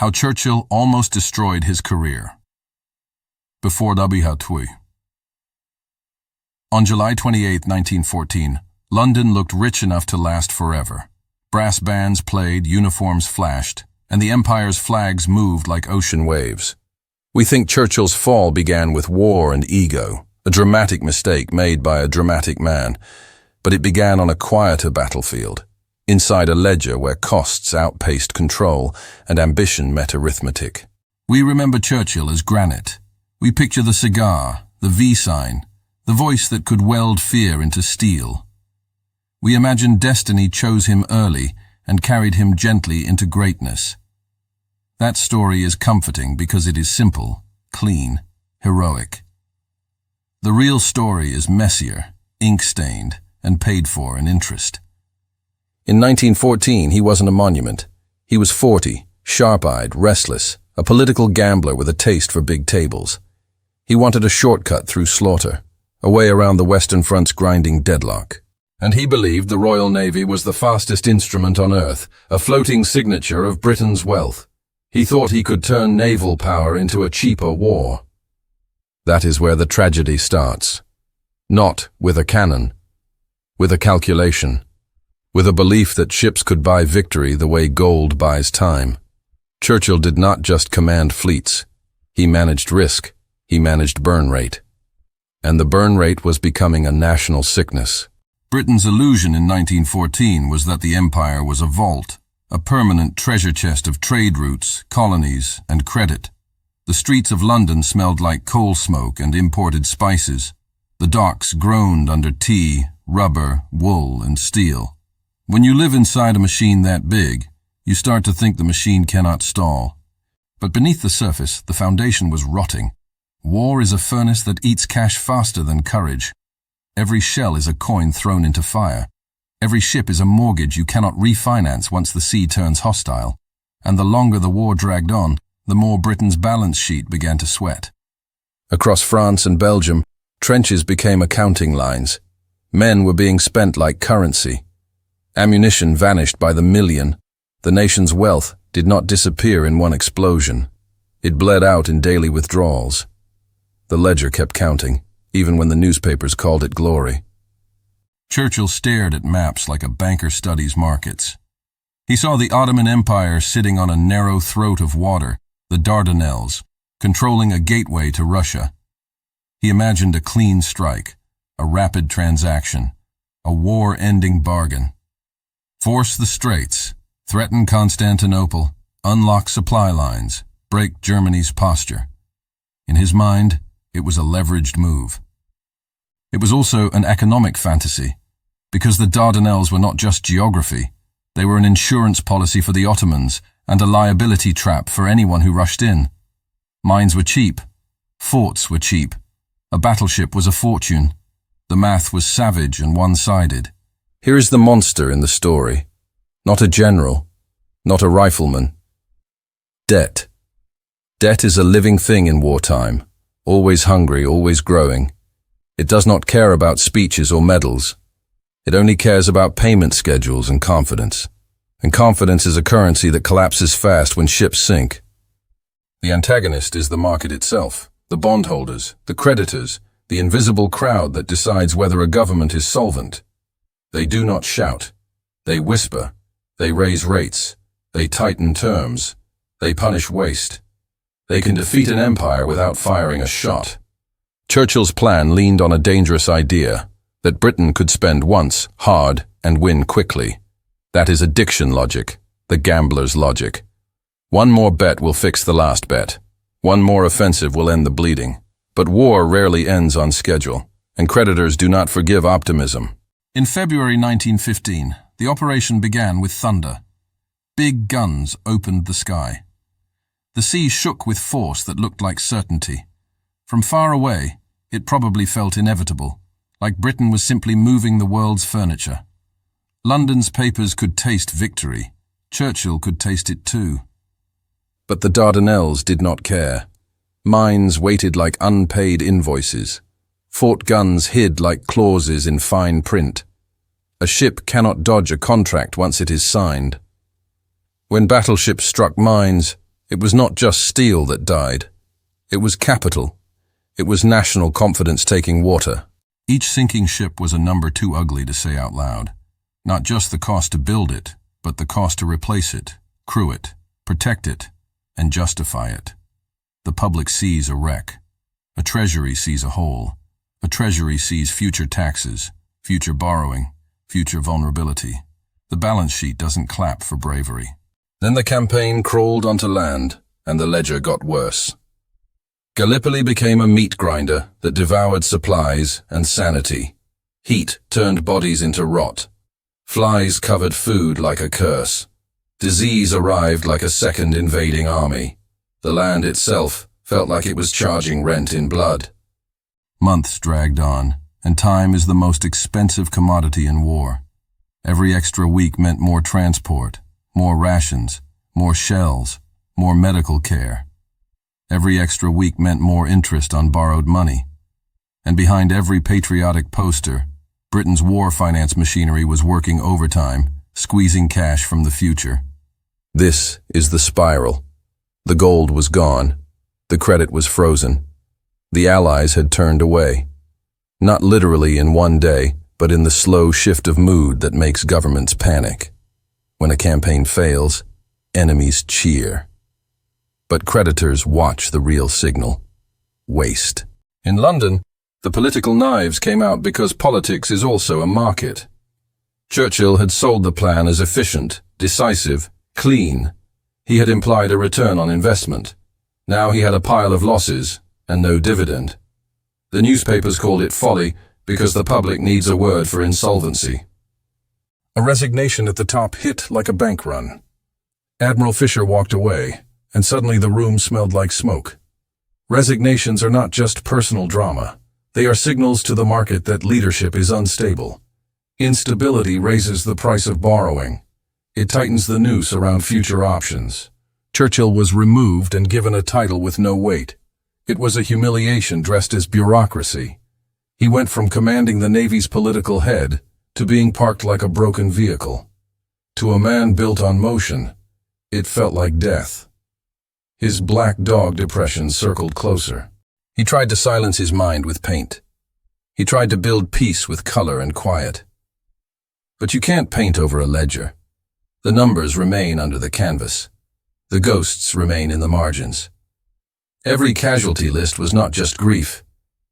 How Churchill almost destroyed his career. Before Admiralty. On July 28, 1914, London looked rich enough to last forever. Brass bands played, uniforms flashed, and the Empire's flags moved like ocean waves. We think Churchill's fall began with war and ego, a dramatic mistake made by a dramatic man, but it began on a quieter battlefield, inside a ledger where costs outpaced control and ambition met arithmetic. We remember Churchill as granite. We picture the cigar, the V sign, the voice that could weld fear into steel. We imagine destiny chose him early and carried him gently into greatness. That story is comforting because it is simple, clean, heroic. The real story is messier, ink-stained, and paid for in interest. In 1914, he wasn't a monument. He was 40, sharp-eyed, restless, a political gambler with a taste for big tables. He wanted a shortcut through slaughter, a way around the Western Front's grinding deadlock. And he believed the Royal Navy was the fastest instrument on earth, a floating signature of Britain's wealth. He thought he could turn naval power into a cheaper war. That is where the tragedy starts. Not with a cannon, with a calculation, with a belief that ships could buy victory the way gold buys time. Churchill did not just command fleets. He managed risk. He managed burn rate. And the burn rate was becoming a national sickness. Britain's illusion in 1914 was that the empire was a vault, a permanent treasure chest of trade routes, colonies, and credit. The streets of London smelled like coal smoke and imported spices. The docks groaned under tea, rubber, wool, and steel. When you live inside a machine that big, you start to think the machine cannot stall. But beneath the surface, the foundation was rotting. War is a furnace that eats cash faster than courage. Every shell is a coin thrown into fire. Every ship is a mortgage you cannot refinance once the sea turns hostile. And the longer the war dragged on, the more Britain's balance sheet began to sweat. Across France and Belgium, trenches became accounting lines. Men were being spent like currency. Ammunition vanished by the million. The nation's wealth did not disappear in one explosion. It bled out in daily withdrawals. The ledger kept counting, even when the newspapers called it glory. Churchill stared at maps like a banker studies markets. He saw the Ottoman Empire sitting on a narrow throat of water, the Dardanelles, controlling a gateway to Russia. He imagined a clean strike, a rapid transaction, a war-ending bargain. Force the straits, threaten Constantinople, unlock supply lines, break Germany's posture. In his mind, it was a leveraged move. It was also an economic fantasy, because the Dardanelles were not just geography. They were an insurance policy for the Ottomans and a liability trap for anyone who rushed in. Mines were cheap. Forts were cheap. A battleship was a fortune. The math was savage and one-sided. Here is the monster in the story. Not a general, not a rifleman. Debt. Debt is a living thing in wartime, always hungry, always growing. It does not care about speeches or medals. It only cares about payment schedules and confidence. And confidence is a currency that collapses fast when ships sink. The antagonist is the market itself, the bondholders, the creditors, the invisible crowd that decides whether a government is solvent. They do not shout. They whisper. They raise rates. They tighten terms. They punish waste. They can defeat an empire without firing a shot. Churchill's plan leaned on a dangerous idea, that Britain could spend once hard and win quickly. That is addiction logic, the gambler's logic. One more bet will fix the last bet. One more offensive will end the bleeding. But war rarely ends on schedule, and creditors do not forgive optimism. In February 1915, the operation began with thunder. Big guns opened the sky. The sea shook with force that looked like certainty. From far away, it probably felt inevitable, like Britain was simply moving the world's furniture. London's papers could taste victory. Churchill could taste it too. But the Dardanelles did not care. Mines waited like unpaid invoices. Fort guns hid like clauses in fine print. A ship cannot dodge a contract once it is signed. When battleships struck mines, It was not just steel that died. It was capital. It was national confidence taking water. Each sinking ship was a number too ugly to say out loud. Not just the cost to build it, but the cost to replace it, crew it, protect it, and justify it. The public sees a wreck. A treasury sees a hole. A treasury sees future taxes, future borrowing, future vulnerability. The balance sheet doesn't clap for bravery. Then the campaign crawled onto land, and the ledger got worse. Gallipoli became a meat grinder that devoured supplies and sanity. Heat turned bodies into rot. Flies covered food like a curse. Disease arrived like a second invading army. The land itself felt like it was charging rent in blood. Months dragged on, and time is the most expensive commodity in war. Every extra week meant more transport, more rations, more shells, more medical care. Every extra week meant more interest on borrowed money. And behind every patriotic poster, Britain's war finance machinery was working overtime, squeezing cash from the future. This is the spiral. The gold was gone. The credit was frozen. The Allies had turned away. Not literally in one day, but in the slow shift of mood that makes governments panic. When a campaign fails, enemies cheer. But creditors watch the real signal: waste. In London, the political knives came out because politics is also a market. Churchill had sold the plan as efficient, decisive, clean. He had implied a return on investment. Now he had a pile of losses and no dividend. The newspapers called it folly because the public needs a word for insolvency. A resignation at the top hit like a bank run. Admiral Fisher walked away, and suddenly the room smelled like smoke. Resignations are not just personal drama. They are signals to the market that leadership is unstable. Instability raises the price of borrowing. It tightens the noose around future options. Churchill was removed and given a title with no weight. It was a humiliation dressed as bureaucracy. He went from commanding the Navy's political head to being parked like a broken vehicle. To a man built on motion, it felt like death. His black dog depression circled closer. He tried to silence his mind with paint. He tried to build peace with color and quiet. But you can't paint over a ledger. The numbers remain under the canvas. The ghosts remain in the margins. Every casualty list was not just grief.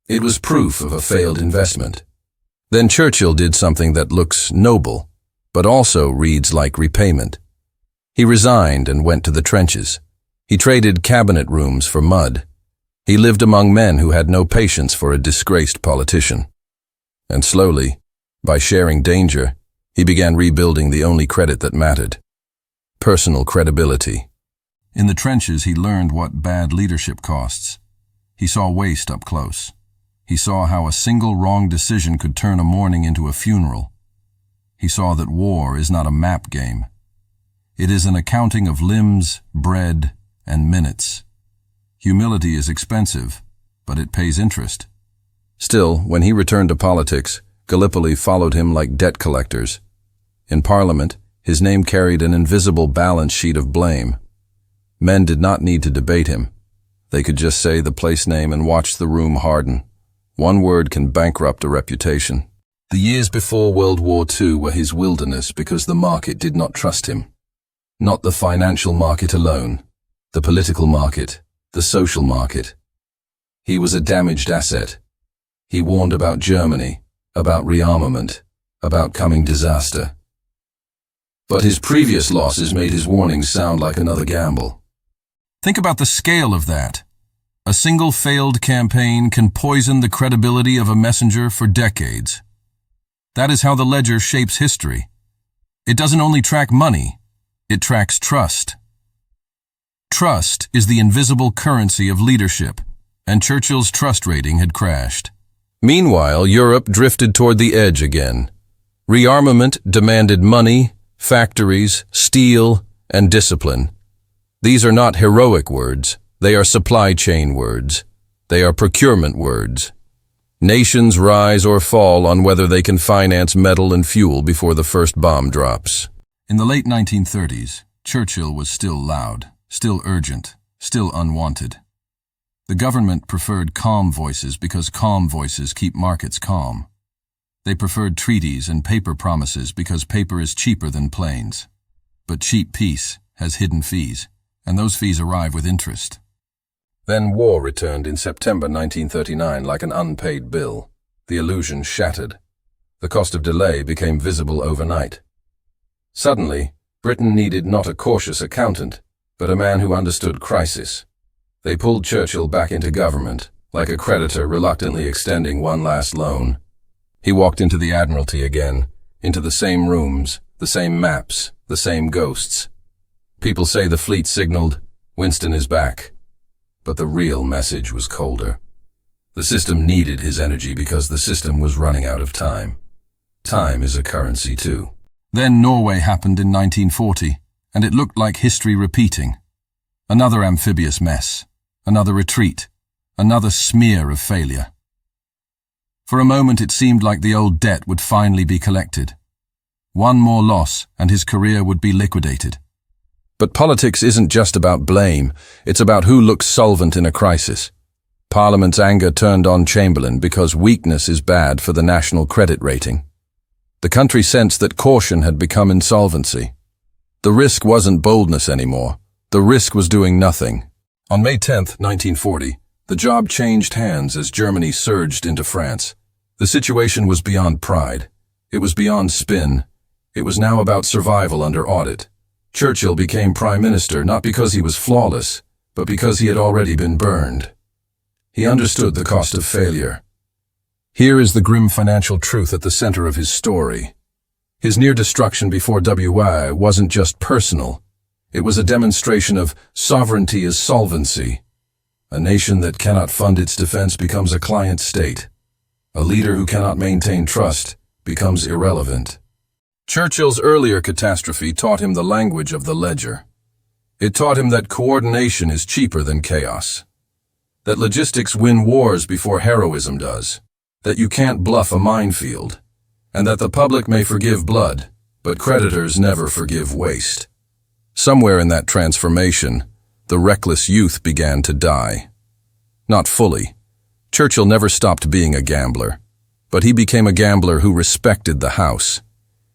It was proof of a failed investment. Then Churchill did something that looks noble, but also reads like repayment. He resigned and went to the trenches. He traded cabinet rooms for mud. He lived among men who had no patience for a disgraced politician. And slowly, by sharing danger, he began rebuilding the only credit that mattered: personal credibility. In the trenches, he learned what bad leadership costs. He saw waste up close. He saw how a single wrong decision could turn a morning into a funeral. He saw that war is not a map game. It is an accounting of limbs, bread, and minutes. Humility is expensive, but it pays interest. Still, when he returned to politics, Gallipoli followed him like debt collectors. In Parliament, his name carried an invisible balance sheet of blame. Men did not need to debate him. They could just say the place name and watch the room harden. One word can bankrupt a reputation. The years before World War II were his wilderness because the market did not trust him. Not the financial market alone. The political market, the social market. He was a damaged asset. He warned about Germany, about rearmament, about coming disaster. But his previous losses made his warnings sound like another gamble. Think about the scale of that. A single failed campaign can poison the credibility of a messenger for decades. That is how the ledger shapes history. It doesn't only track money, it tracks trust. Trust is the invisible currency of leadership, and Churchill's trust rating had crashed. Meanwhile, Europe drifted toward the edge again. Rearmament demanded money, factories, steel, and discipline. These are not heroic words. They are supply chain words. They are procurement words. Nations rise or fall on whether they can finance metal and fuel before the first bomb drops. In the late 1930s, Churchill was still loud. still urgent, still unwanted. The government preferred calm voices because calm voices keep markets calm. They preferred treaties and paper promises because paper is cheaper than planes. But cheap peace has hidden fees, and those fees arrive with interest. Then war returned in September 1939 like an unpaid bill. The illusion shattered. The cost of delay became visible overnight. Suddenly, Britain needed not a cautious accountant, but a man who understood crisis. They pulled Churchill back into government, like a creditor reluctantly extending one last loan. He walked into the Admiralty again, into the same rooms, the same maps, the same ghosts. People say the fleet signaled, "Winston is back." But the real message was colder. The system needed his energy because the system was running out of time. Time is a currency too. Then Norway happened in 1940, and it looked like history repeating. Another amphibious mess, another retreat, another smear of failure. For a moment it seemed like the old debt would finally be collected. One more loss and his career would be liquidated. But politics isn't just about blame, it's about who looks solvent in a crisis. Parliament's anger turned on Chamberlain because weakness is bad for the national credit rating. The country sensed that caution had become insolvency. The risk wasn't boldness anymore. The risk was doing nothing. On May 10, 1940, the job changed hands as Germany surged into France. The situation was beyond pride. It was beyond spin. It was now about survival under audit. Churchill became prime minister not because he was flawless, but because he had already been burned. He understood the cost of failure. Here is the grim financial truth at the center of his story. His near destruction before WI wasn't just personal. It was a demonstration of sovereignty as solvency. A nation that cannot fund its defense becomes a client state. A leader who cannot maintain trust becomes irrelevant. Churchill's earlier catastrophe taught him the language of the ledger. It taught him that coordination is cheaper than chaos. That logistics win wars before heroism does. That you can't bluff a minefield. And that the public may forgive blood, but creditors never forgive waste. Somewhere in that transformation, the reckless youth began to die. Not fully. Churchill never stopped being a gambler, but he became a gambler who respected the house.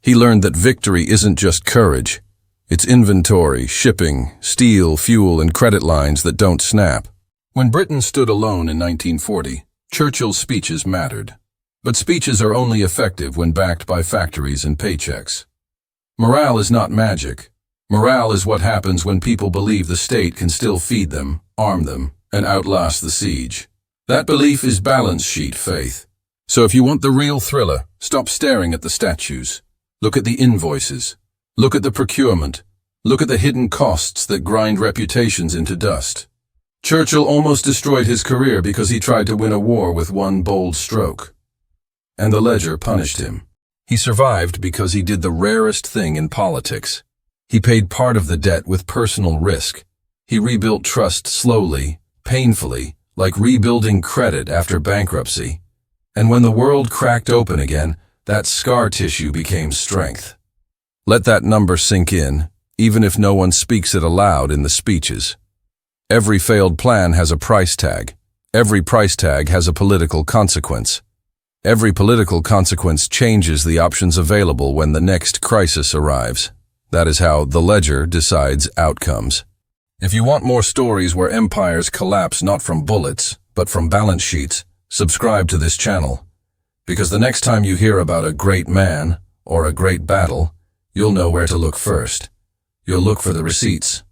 He learned that victory isn't just courage. It's inventory, shipping, steel, fuel, and credit lines that don't snap. When Britain stood alone in 1940, Churchill's speeches mattered. But speeches are only effective when backed by factories and paychecks. Morale is not magic. Morale is what happens when people believe the state can still feed them, arm them, and outlast the siege. That belief is balance sheet faith. So if you want the real thriller, stop staring at the statues. Look at the invoices. Look at the procurement. Look at the hidden costs that grind reputations into dust. Churchill almost destroyed his career because he tried to win a war with one bold stroke. And the ledger punished him. He survived because he did the rarest thing in politics. He paid part of the debt with personal risk. He rebuilt trust slowly, painfully, like rebuilding credit after bankruptcy. And when the world cracked open again, that scar tissue became strength. Let that number sink in, even if no one speaks it aloud in the speeches. Every failed plan has a price tag. Every price tag has a political consequence. Every political consequence changes the options available when the next crisis arrives. That is how the ledger decides outcomes. If you want more stories where empires collapse not from bullets, but from balance sheets, subscribe to this channel. Because the next time you hear about a great man or a great battle, you'll know where to look first. You'll look for the receipts.